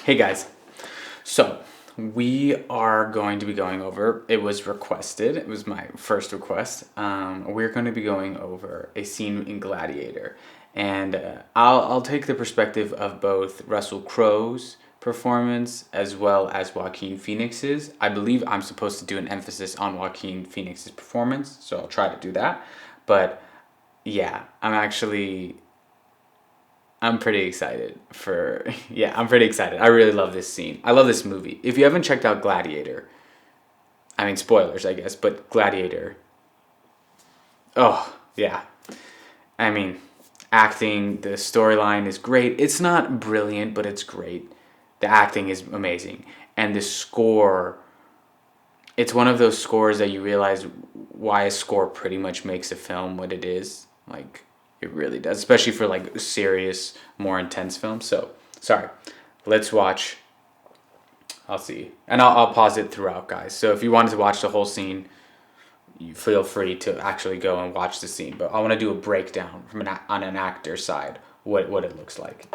Hey guys, so we are going to be going over, it was requested, it was my first request. We're going to be going over a scene in Gladiator. And I'll take the perspective of both Russell Crowe's performance as well as Joaquin Phoenix's. I believe I'm supposed to do an emphasis on Joaquin Phoenix's performance, so I'll try to do that. But yeah, I'm pretty excited I'm pretty excited. I really love this scene. I love this movie. If you haven't checked out Gladiator, I mean, spoilers, I guess, but Gladiator. Oh, yeah. I mean, acting, the storyline is great. It's not brilliant, but it's great. The acting is amazing. And the score, it's one of those scores that you realize why a score pretty much makes a film what it is. Like, it really does, especially for like serious, more intense films. So, sorry. Let's watch. I'll see. And I'll pause it throughout, guys. So if you wanted to watch the whole scene, you feel free to actually go and watch the scene. But I want to do a breakdown from on an actor's side, what it looks like.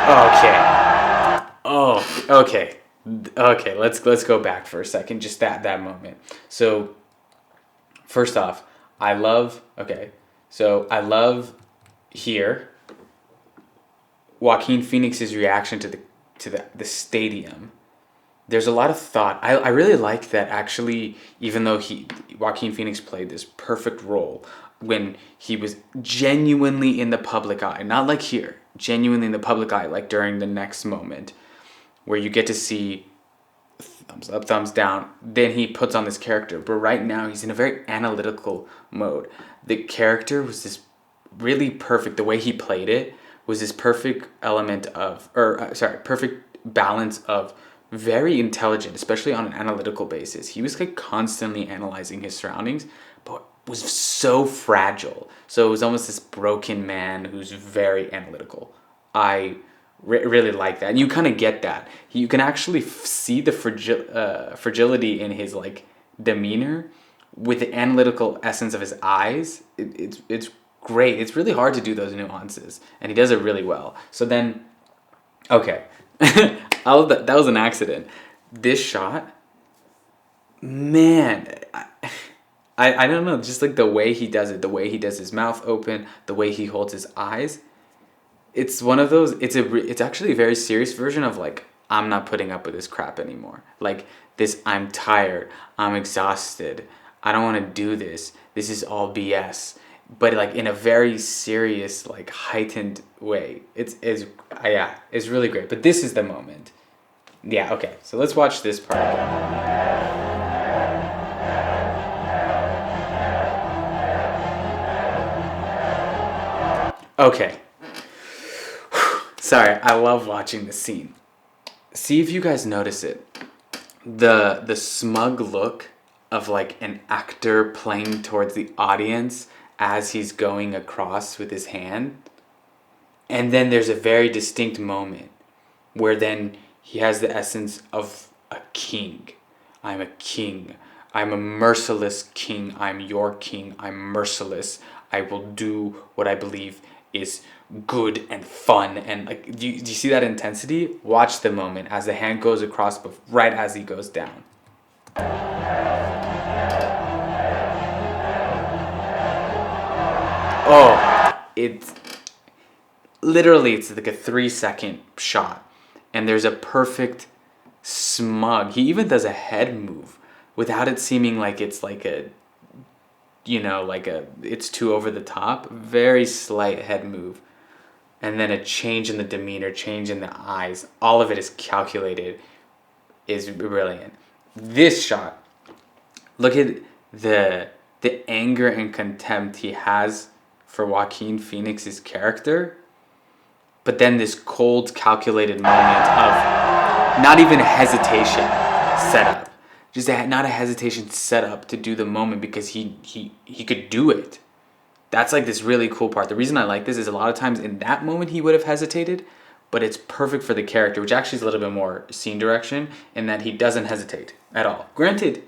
Okay. Oh, okay. Okay, let's go back for a second. Just that moment. So, first off, I love here Joaquin Phoenix's reaction to the stadium. There's a lot of thought. I really like that actually, even though Joaquin Phoenix played this perfect role when he was genuinely in the public eye, not like here, genuinely in the public eye, like during the next moment where you get to see thumbs up, thumbs down, then he puts on this character. But right now he's in a very analytical mode. The character was this really perfect, the way he played it was this perfect perfect balance of very intelligent, especially on an analytical basis. He was like constantly analyzing his surroundings, but was so fragile. So it was almost this broken man who's very analytical. I really like that, and you kind of get that. You can actually see the fragility in his like demeanor with the analytical essence of his eyes. It's great. It's really hard to do those nuances, and he does it really well. So then, okay. That was an accident. This shot, man, I don't know, just like the way he does it, the way he does his mouth open, the way he holds his eyes. It's one of those. It's actually a very serious version of like, I'm not putting up with this crap anymore. Like this, I'm tired. I'm exhausted. I don't want to do this. This is all BS. But like in a very serious, like heightened way. It's really great. But this is the moment. Yeah, okay. So let's watch this part again. Okay. Sorry, I love watching this scene. See if you guys notice it. The smug look of like an actor playing towards the audience as he's going across with his hand. And then there's a very distinct moment where then he has the essence of a king. I'm a king. I'm a merciless king. I'm your king. I'm merciless. I will do what I believe is good and fun. And like, do you see that intensity? Watch the moment as the hand goes across, but right as he goes down. Oh, it's like a 3-second shot, and there's a perfect smug. He even does a head move without it seeming like it's like it's too over the top. Very slight head move, and then a change in the demeanor, change in the eyes. All of it is calculated, is brilliant. This shot, look at the anger and contempt he has for Joaquin Phoenix's character, but then this cold, calculated moment of not even a hesitation set up. Not a hesitation set up to do the moment because he could do it. That's like this really cool part. The reason I like this is a lot of times in that moment he would have hesitated, but it's perfect for the character, which actually is a little bit more scene direction in that he doesn't hesitate at all. Granted,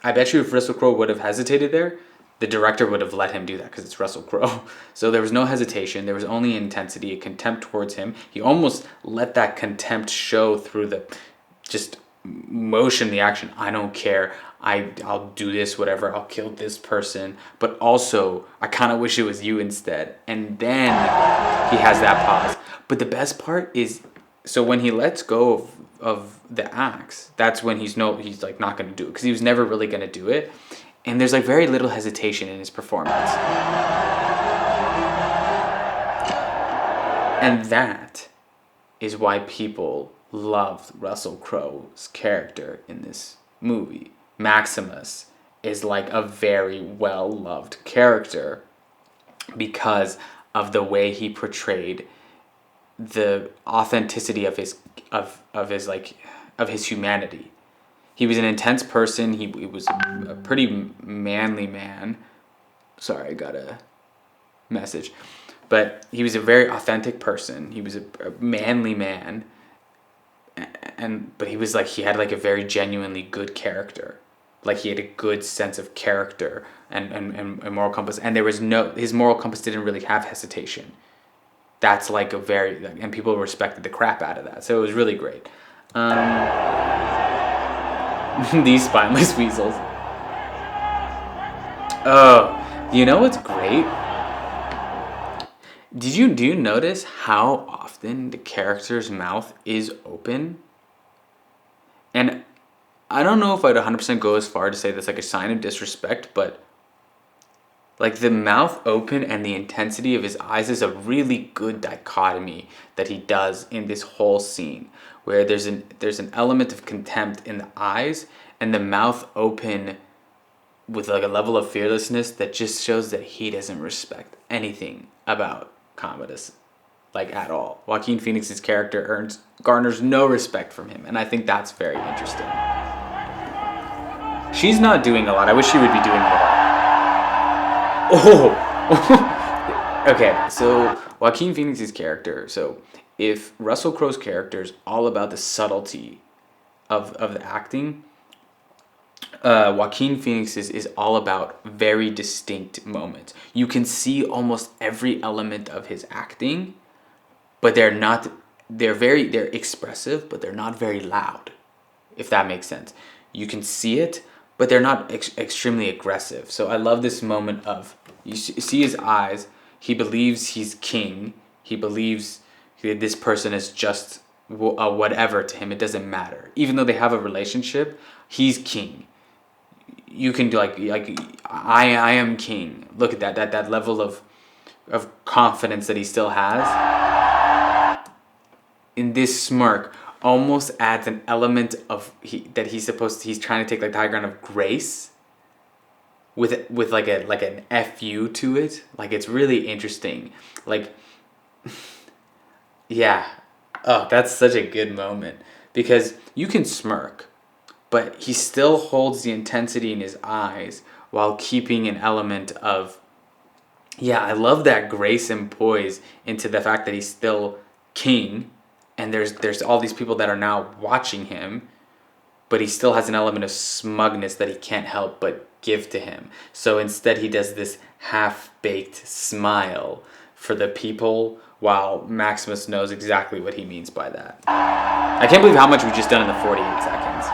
I bet you if Russell Crowe would have hesitated there, the director would have let him do that because it's Russell Crowe. So there was no hesitation. There was only intensity, a contempt towards him. He almost let that contempt show through the just motion, the action. I don't care. I'll do this, whatever. I'll kill this person. But also, I kind of wish it was you instead. And then he has that pause. But the best part is, so when he lets go of the axe, that's when he's like not going to do it because he was never really going to do it. And there's like very little hesitation in his performance. And that is why people loved Russell Crowe's character in this movie. Maximus is like a very well-loved character because of the way he portrayed the authenticity of his humanity. He was an intense person. He was a pretty manly man. Sorry, I got a message. But he was a very authentic person. He was a manly man. But he was like, he had like a very genuinely good character. Like he had a good sense of character and moral compass. And his moral compass didn't really have hesitation. That's like and people respected the crap out of that. So it was really great. These spineless weasels. Oh, you know what's great? Do you notice how often the character's mouth is open? And I don't know if I'd 100% go as far to say that's like a sign of disrespect, but like the mouth open and the intensity of his eyes is a really good dichotomy that he does in this whole scene, where there's an element of contempt in the eyes and the mouth open with like a level of fearlessness that just shows that he doesn't respect anything about Commodus, like at all. Joaquin Phoenix's character garners no respect from him, and I think that's very interesting. She's not doing a lot. I wish she would be doing more. Oh! Okay, so Joaquin Phoenix's character. So if Russell Crowe's character is all about the subtlety of the acting, Joaquin Phoenix's is all about very distinct moments. You can see almost every element of his acting, but they're expressive, but they're not very loud, if that makes sense. You can see it, but they're not extremely aggressive. So I love this moment of, you see his eyes, he believes he's king, he believes this person is just whatever to him, it doesn't matter. Even though they have a relationship, he's king. You can do like I am king. Look at that level of confidence that he still has. In this smirk almost adds an element of he's trying to take like the high ground of grace with like an FU to it. Like it's really interesting. Like yeah. Oh, that's such a good moment because you can smirk, but he still holds the intensity in his eyes while keeping an element of, I love that grace and poise into the fact that he's still king and there's all these people that are now watching him, but he still has an element of smugness that he can't help but give to him. So instead he does this half-baked smile for the people while Maximus knows exactly what he means by that. I can't believe how much we've just done in the 48 seconds.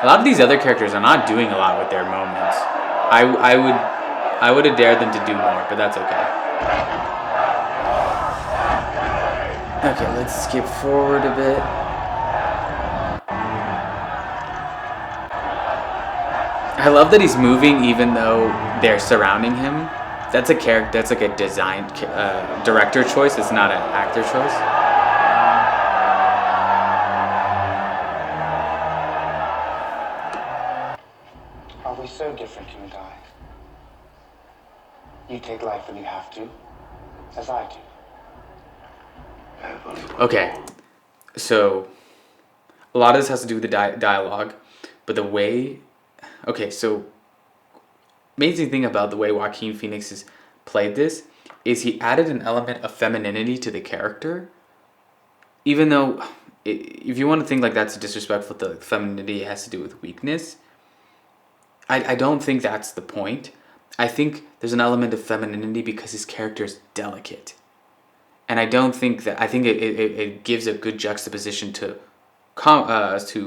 A lot of these other characters are not doing a lot with their moments. I would have dared them to do more, but that's okay. Okay, let's skip forward a bit. I love that he's moving even though they're surrounding him. That's a character. That's like a design director choice. It's not an actor choice. Are we so different, you and I? You take life when you have to, as I do. Okay. So a lot of this has to do with the dialogue, but the way. Okay, so amazing thing about the way Joaquin Phoenix has played this is he added an element of femininity to the character, even though if you want to think like that's disrespectful to femininity, it has to do with weakness. I don't think that's the point. I think there's an element of femininity because his character is delicate. And I don't think that, I think it gives a good juxtaposition to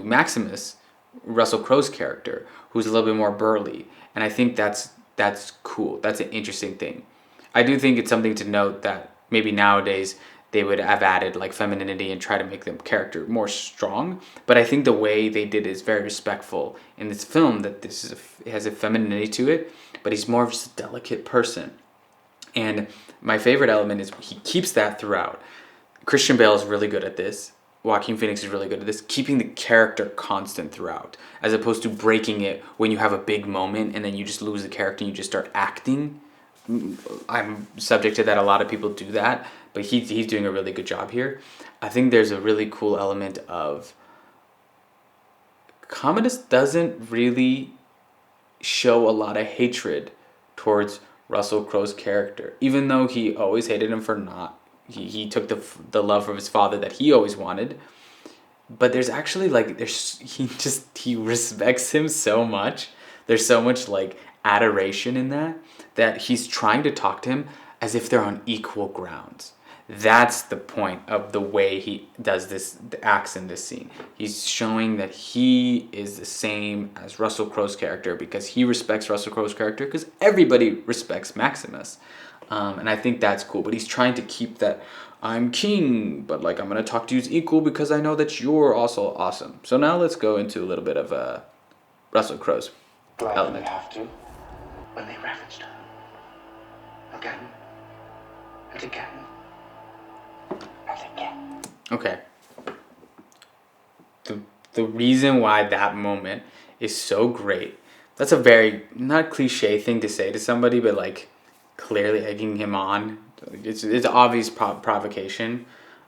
Maximus, Russell Crowe's character, who's a little bit more burly. And I think that's cool. That's an interesting thing. I do think it's something to note that maybe nowadays they would have added like femininity and try to make the character more strong. But I think the way they did it is very respectful in this film, that it has a femininity to it, but he's more of just a delicate person. And my favorite element is he keeps that throughout. Christian Bale is really good at this. Joaquin Phoenix is really good at this, keeping the character constant throughout, as opposed to breaking it when you have a big moment and then you just lose the character and you just start acting. I'm subject to that. A lot of people do that, but he's doing a really good job here. I think there's a really cool element of Commodus doesn't really show a lot of hatred towards Russell Crowe's character, even though he always hated him for not. He took the love from his father that he always wanted, but there's actually like he respects him so much. There's so much like adoration in that he's trying to talk to him as if they're on equal grounds. That's the point of the way he does this, acts in this scene. He's showing that he is the same as Russell Crowe's character because he respects Russell Crowe's character because everybody respects Maximus. And I think that's cool. But he's trying to keep that, I'm king, but like I'm going to talk to you as equal because I know that you're also awesome. So now let's go into a little bit of Russell Crowe's element. You have to. When they ravaged her. Again. And again. And again. Okay. The reason why that moment is so great, that's a very, not cliche thing to say to somebody, but like clearly egging him on. It's obvious provocation.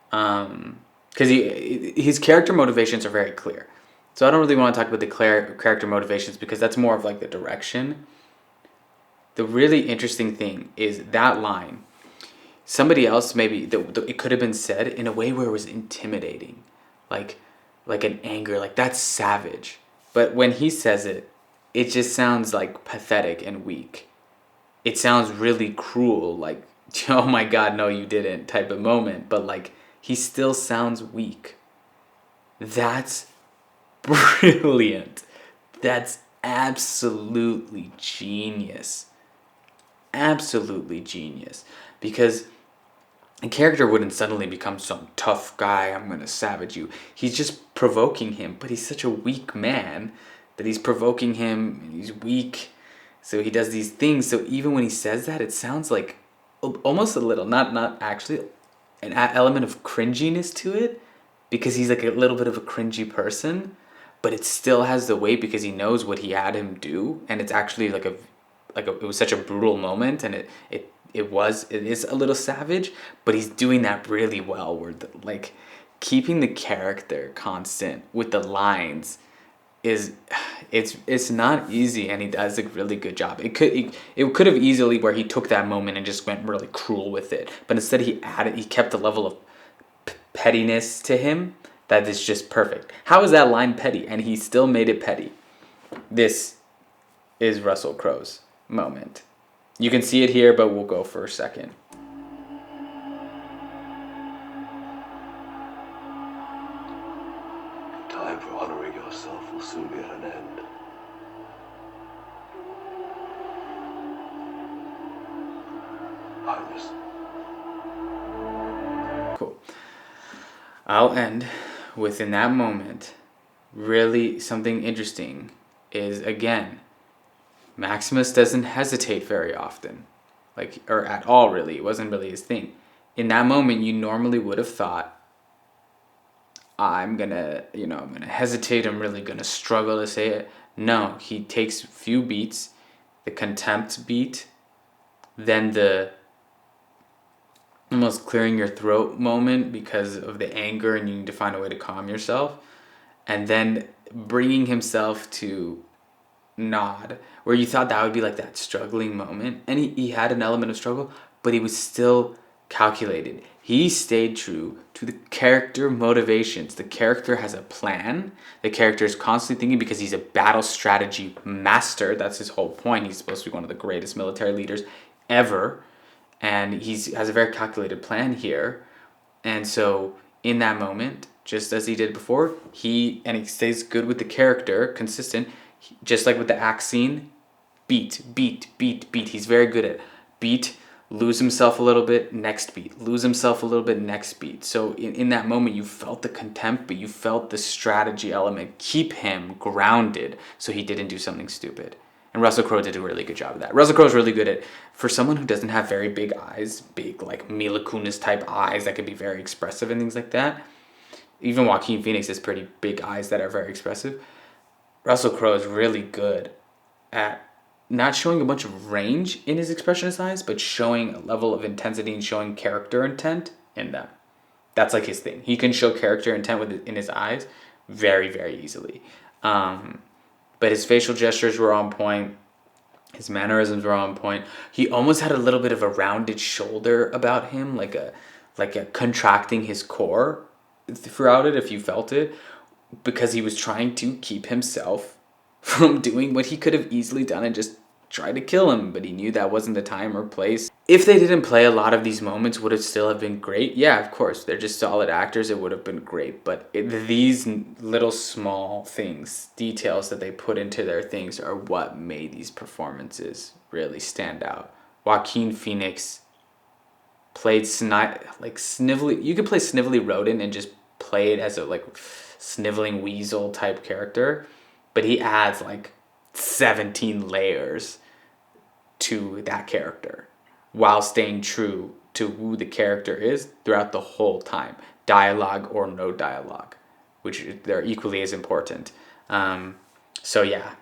Because his character motivations are very clear. So I don't really want to talk about the character motivations because that's more of like the direction. The really interesting thing is that line. Somebody else maybe it could have been said in a way where it was intimidating, like an anger, like that's savage. But when he says it, it just sounds like pathetic and weak. It sounds really cruel, like oh my God, no you didn't type of moment. But like he still sounds weak. That's brilliant. That's absolutely genius. Absolutely genius. Because a character wouldn't suddenly become some tough guy, I'm going to savage you. He's just provoking him, but he's such a weak man that he's provoking him, and he's weak. So he does these things. So even when he says that, it sounds like almost a little, not actually, an element of cringiness to it, because he's like a little bit of a cringy person, but it still has the weight because he knows what he had him do, and it's actually it was such a brutal moment, and it is a little savage, but he's doing that really well, where like keeping the character constant with the lines it's not easy, and he does a really good job. It could have easily where he took that moment and just went really cruel with it, but instead he kept the level of pettiness to him that is just perfect. How is that line petty? And he still made it petty. This is Russell Crowe's moment. You can see it here, but we'll go for a second. Time for honoring yourself will soon be at an end. Highness. Cool. I'll end with, in that moment, really something interesting is, again, Maximus doesn't hesitate very often, or at all really. It wasn't really his thing. In that moment, you normally would have thought, I'm gonna hesitate. I'm really gonna struggle to say it. No, he takes a few beats, the contempt beat, then the almost clearing your throat moment because of the anger and you need to find a way to calm yourself. And then bringing himself to nod, where you thought that would be like that struggling moment. And he had an element of struggle, but he was still calculated. He stayed true to the character motivations. The character has a plan. The character is constantly thinking because he's a battle strategy master. That's his whole point. He's supposed to be one of the greatest military leaders ever. And has a very calculated plan here. And so in that moment, just as he did before, he stays good with the character, consistent, just like with the axe scene, beat. He's very good at beat, lose himself a little bit, next beat, lose himself a little bit, next beat. So in that moment, you felt the contempt, but you felt the strategy element keep him grounded so he didn't do something stupid. And Russell Crowe did a really good job of that. Russell Crowe's really good at, for someone who doesn't have very big eyes, big like Mila Kunis type eyes that can be very expressive and things like that. Even Joaquin Phoenix has pretty big eyes that are very expressive. Russell Crowe is really good at not showing a bunch of range in his expressionist eyes, but showing a level of intensity and showing character intent in them. That's like his thing. He can show character intent in his eyes very, very easily. But his facial gestures were on point. His mannerisms were on point. He almost had a little bit of a rounded shoulder about him, like a contracting his core throughout it, if you felt it, because he was trying to keep himself from doing what he could have easily done and just try to kill him, but he knew that wasn't the time or place. If they didn't play a lot of these moments, would it still have been great? Yeah, of course. They're just solid actors. It would have been great. But these little small things, details that they put into their things are what made these performances really stand out. Joaquin Phoenix played snivelly. You could play snivelly rodent and just play it as a like sniveling weasel type character, but he adds like 17 layers to that character while staying true to who the character is throughout the whole time, dialogue or no dialogue, which they're equally as important. So yeah,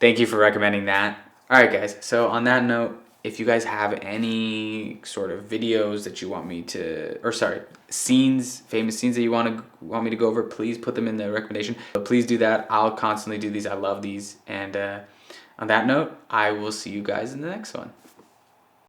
thank you for recommending that. All right, guys. So on that note, if you guys have any sort of videos that you want me to, or sorry, scenes, famous scenes that you want me to go over, please put them in the recommendation. But please do that. I'll constantly do these. I love these. And on that note, I will see you guys in the next one.